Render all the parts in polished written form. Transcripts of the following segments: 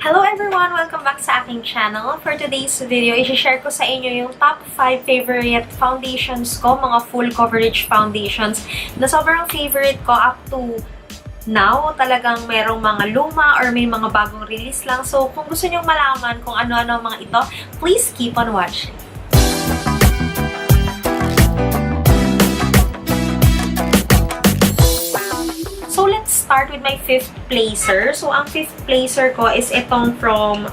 Hello everyone! Welcome back sa aking channel. For today's video, i-share ko sa inyo yung top 5 favorite foundations ko, mga full coverage foundations na sobrang favorite ko up to now. Talagang merong mga luma or may mga bagong release lang. So, kung gusto nyo malaman kung ano-ano mga ito, please keep on watching. So, let's start with my 5th placer. So, ang 5th placer ko is itong from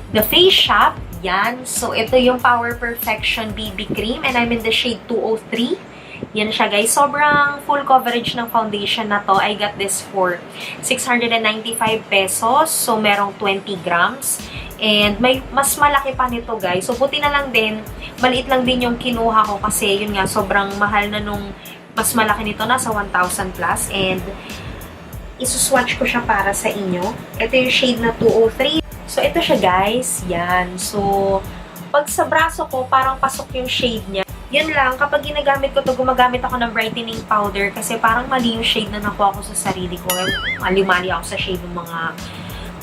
the Faceshop. Yan. So, ito yung Power Perfection BB Cream and I'm in the shade 203. Yan siya, guys. Sobrang full coverage ng foundation na to. I got this for 695 pesos. So, merong 20 grams. And may mas malaki pa nito, guys. So, buti na lang din. Maliit lang din yung kinuha ko kasi yun nga, sobrang mahal na nung mas malaki nito, nasa 1,000 plus. And, isuswatch ko siya para sa inyo. Ito yung shade na 203. So, ito siya, guys. Yan. So, pag sa braso ko, parang pasok yung shade niya. Yun lang, kapag ginagamit ko to, gumagamit ako ng brightening powder kasi parang mali yung shade na nakuha ko sa sarili ko. Mali ako sa shade ng mga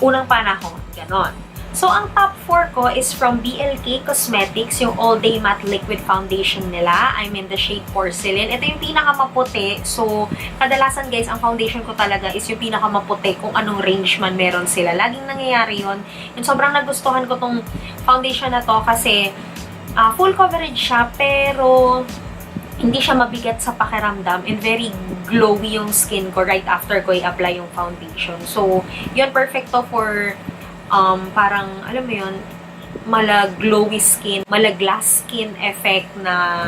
unang panahon. Ganon. So, ang top 4 ko is from BLK Cosmetics, yung All Day Matte Liquid Foundation nila. I'm in the shade Porcelain. Ito yung pinakamaputi. So, kadalasan guys, ang foundation ko talaga is yung pinakamaputi kung anong range man meron sila. Laging nangyayari yun. And sobrang nagustuhan ko tong foundation na to kasi full coverage siya, pero hindi siya mabigat sa pakiramdam and very glowy yung skin ko right after ko i-apply yung foundation. So, yun, perfect to for parang, alam mo yun, mala-glowy skin, mala-glass skin effect na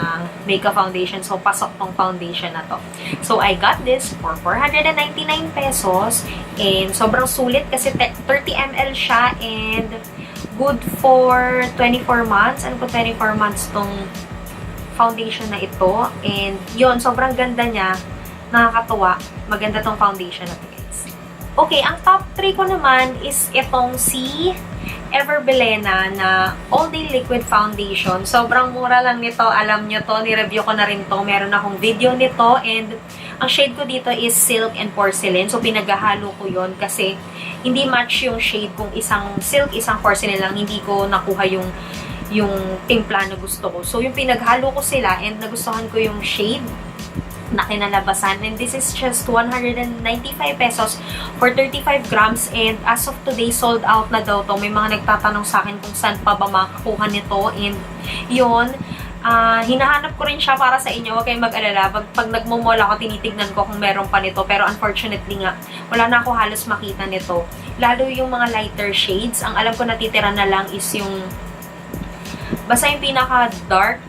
makeup foundation. So, pasok tong foundation na to. So, I got this for 499 pesos and sobrang sulit kasi 30 ml siya and good for 24 months. Ano po 24 months tong foundation na ito. And yun, sobrang ganda niya. Nakakatuwa. Maganda tong foundation na to, guys. Okay, ang top 3 ko naman is itong si Bilena na All Day Liquid Foundation. Sobrang mura lang nito. Alam nyo to, ni-review ko na rin to. Meron akong video nito and ang shade ko dito is Silk and Porcelain. So, pinaghahalo ko yon kasi hindi match yung shade kung isang silk, isang porcelain lang. Hindi ko nakuha yung timpla na gusto ko. So, yung pinaghalo ko sila and nagustuhan ko yung shade na kinalabasan. And this is just 195 pesos for 35 grams. And as of today, sold out na daw to. May mga nagtatanong sa akin kung saan pa ba makakuha nito. And yun, hinahanap ko rin siya para sa inyo. Huwag kayong mag-alala. Pag nagmumall ako, tinitignan ko kung meron pa nito. Pero unfortunately nga, wala na ako halos makita nito. Lalo yung mga lighter shades. Ang alam ko natitira na lang is yung basta yung pinaka-dark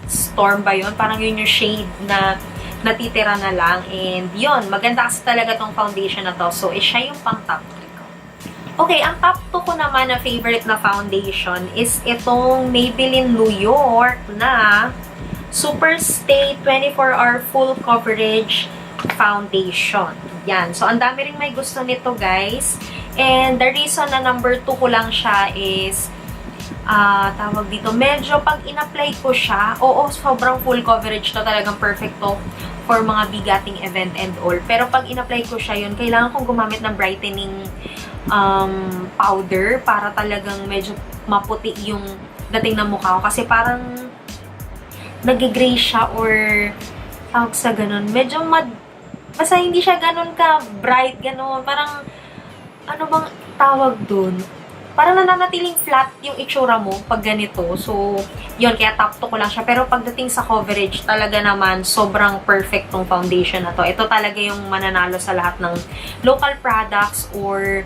Storm ba yun? Parang yun yung shade na natitira na lang. And yun, maganda kasi talaga tong foundation na to. So, siya yung pang top 3 ko. Okay, ang top 2 ko naman na favorite na foundation is itong Maybelline New York na Superstay 24-Hour Full Coverage Foundation. Yan. So, ang dami rin may gusto nito, guys. And the reason na number 2 ko lang siya is tawag dito, medyo pag in-apply ko siya, oo, sobrang full coverage to, talagang perfecto for mga bigating event and all. Pero pag in-apply ko siya, yun, kailangan kong gumamit ng brightening powder para talagang medyo maputi yung dating ng mukha ko. Kasi parang nag-gray siya or tawag sa ganun. Medyo basta hindi siya ganun ka bright, ganun. Parang, ano bang tawag dun? Parang nananatiling flat yung itsura mo pag ganito. So, yun, kaya top 2 ko lang siya. Pero pagdating sa coverage, talaga naman, sobrang perfect tong foundation na to. Ito talaga yung mananalo sa lahat ng local products or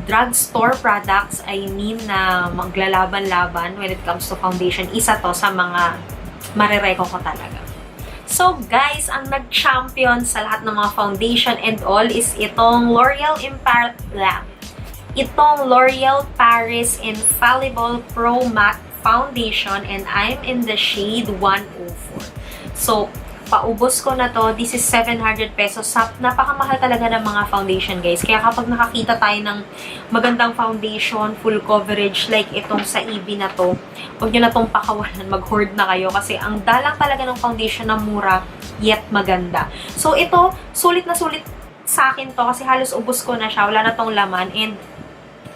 drugstore products. I mean, na maglalaban-laban when it comes to foundation. Isa to sa mga marereko ko talaga. So, guys, ang nag-champion sa lahat ng mga foundation and all is itong Loreal Paris Infallible Pro Matte Foundation and I'm in the shade 104. So, paubos ko na to. This is 700 pesos. Napakamahal talaga ng mga foundation, guys. Kaya kapag nakakita tayo ng magandang foundation, full coverage, like itong sa EB na to, huwag nyo na tong pakawalan. Mag-hoard na kayo kasi ang dalang talaga ng foundation na mura, yet maganda. So, ito, sulit na sulit sa akin to kasi halos ubos ko na siya. Wala na tong laman. And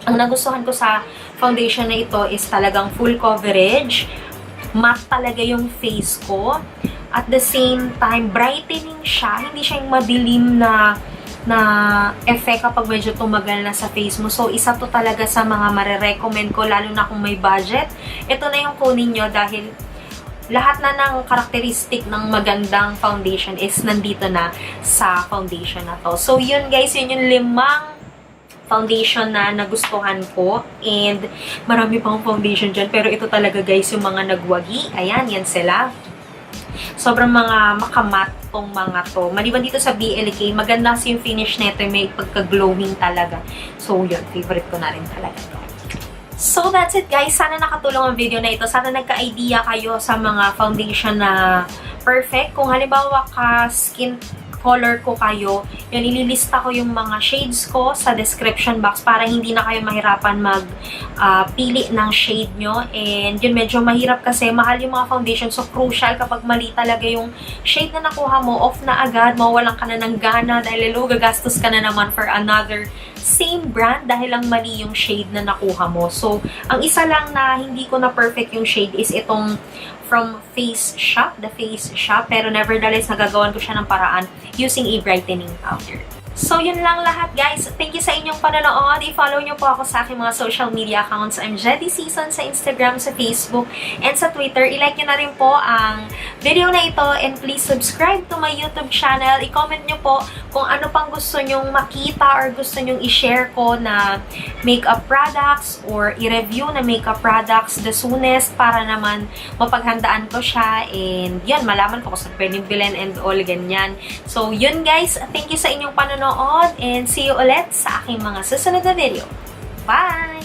ang nagustuhan ko sa foundation na ito is talagang full coverage. Matte talaga yung face ko. At the same time, brightening siya. Hindi siya yung madilim na effect kapag medyo tumagal na sa face mo. So, isa to talaga sa mga marerecommend ko, lalo na kung may budget. Ito na yung kunin nyo dahil lahat na ng karakteristik ng magandang foundation is nandito na sa foundation na to. So, yun guys, yun yung 5 foundation na nagustuhan ko. And marami pang foundation dyan. Pero ito talaga guys, yung mga nagwagi. Ayan, yan sila. Sobrang mga makamat tong mga to. Maliban dito sa BLK, maganda kasi yung finish nito. May pagka-glowing talaga. So, yun. Favorite ko na rin talaga to. So, that's it guys. Sana nakatulong ang video na ito. Sana nagka-idea kayo sa mga foundation na perfect. Kung halimbawa skin color ko kayo, yun, ililista ko yung mga shades ko sa description box para hindi na kayo mahirapan pili ng shade nyo. And yun, medyo mahirap kasi mahal yung mga foundation. So, crucial kapag mali talaga yung shade na nakuha mo, off na agad, mawalan ka na ng gana dahil lalo gagastos ka na naman for another same brand dahil lang mali yung shade na nakuha mo. So, ang isa lang na hindi ko na perfect yung shade is itong from Faceshop, the Faceshop, pero nevertheless, nagagawan ko siya ng paraan using a brightening powder. So, yun lang lahat, guys. Thank you sa inyong panonood. I-follow nyo po ako sa aking mga social media accounts. I'm Jedi Sison sa Instagram, sa Facebook, and sa Twitter. I-like nyo na rin po ang video na ito, and please subscribe to my YouTube channel. I-comment nyo po kung ano pang gusto nyong makita or gusto nyong i-share ko na makeup products or i-review na makeup products the soonest para naman mapaghandaan ko siya. And yun, malaman ko kung saan pwedeng bilhin and all ganyan. So, yun guys. Thank you sa inyong panonood. And see you ulit sa aking mga susunod na video. Bye!